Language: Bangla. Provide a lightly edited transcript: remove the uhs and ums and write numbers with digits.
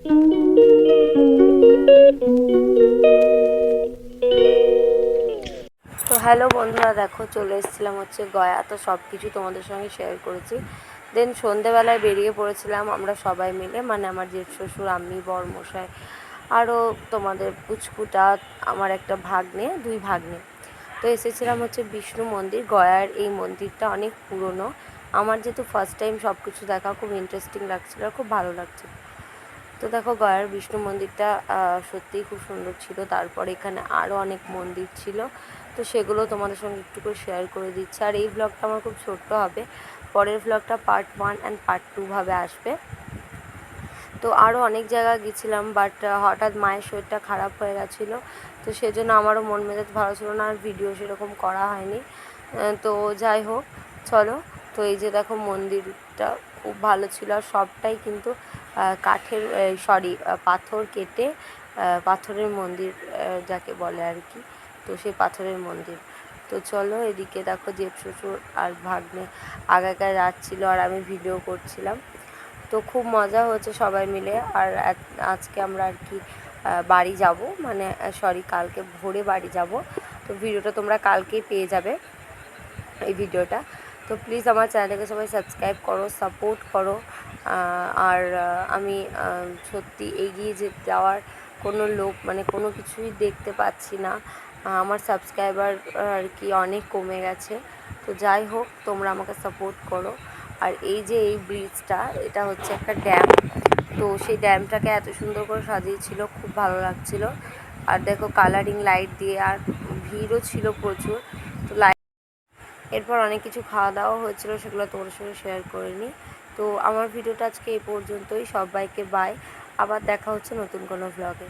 তো হ্যালো বন্ধুরা, দেখো চলে এসেছিলাম হচ্ছে গয়া। তো সব কিছু তোমাদের সঙ্গে শেয়ার করেছি। দেন সন্ধেবেলায় বেরিয়ে পড়েছিলাম আমরা সবাই মিলে, মানে আমার জেঠ শ্বশুর, আমি, বরমশাই, আরও তোমাদের পুচকুটা, আমার একটা ভাগ্নে, 2 ভাগ্নে। তো এসেছিলাম হচ্ছে বিষ্ণু মন্দির। গয়ার এই মন্দিরটা অনেক পুরনো। আমার যেহেতু ফার্স্ট টাইম সব কিছু দেখা, খুব ইন্টারেস্টিং লাগছিল আর খুব ভালো লাগছিল। তো দেখো গয়ার বিষ্ণু মন্দিরটা সত্যিই খুব সুন্দর ছিল। তারপরে এখানে আরও অনেক মন্দির ছিল, তো সেগুলো তোমাদের সঙ্গে একটু করে শেয়ার করে দিচ্ছি। আর এই ব্লগটা আমার খুব ছোট্ট হবে, পরের ব্লগটা পার্ট 1 অ্যান্ড পার্ট 2 ভাবে আসবে। তো আরও অনেক জায়গা গেছিলাম, বাট হঠাৎ মায়ের শরীরটা খারাপ হয়ে গেছিলো, তো সেজন্য আমারও মন মেজাজ ভালো ছিল না, আর ভিডিও সেরকম করা হয়নি। তো যাই হোক, চলো। তো এই যে দেখো মন্দিরটা খুব ভালো ছিল, আর সবটাই কিন্তু কাঠের, পাথর কেটে, পাথরের মন্দির যাকে বলে আর কি। তো সেই পাথরের মন্দির। তো চলো, এদিকে দেখো জেঠ শ্বশুর আর ভাগ্নে আগায় যাচ্ছিল আর আমি ভিডিও করছিলাম। তো খুব মজা হয়েছে সবাই মিলে। আর আজকে আমরা আর কি বাড়ি যাব, মানে কালকে ভোরে বাড়ি যাব। তো ভিডিওটা তোমরা কালকেই পেয়ে যাবে, এই ভিডিওটা। তো প্লিজ আমার চ্যানেলকে সবাই সাবস্ক্রাইব করো, সাপোর্ট করো। আর আমি সত্যি এগিয়ে যাওয়ার কোনো লোক, মানে কোনো কিছুই দেখতে পাচ্ছি না। আমার সাবস্ক্রাইবার আর কি অনেক কমে গেছে। তো যাই হোক, তোমরা আমাকে সাপোর্ট করো। আর এই যে এই ব্রিজটা, এটা হচ্ছে একটা ড্যাম। তো সেই ড্যামটাকে এত সুন্দর করে সাজিয়েছিল, খুব ভালো লাগছিল। আর দেখো কালারিং লাইট দিয়ে, আর ভিড়ও ছিল প্রচুর। তো এরপর অনেক কিছু খাওয়া দাওয়া হয়েছিল, সেগুলো তোমাদের সঙ্গে শেয়ার করে নিই। তো আমার ভিডিওটা আজকে এই পর্যন্তই। সবাইকে বাই, আবার দেখা হচ্ছে নতুন কোনো ব্লগে।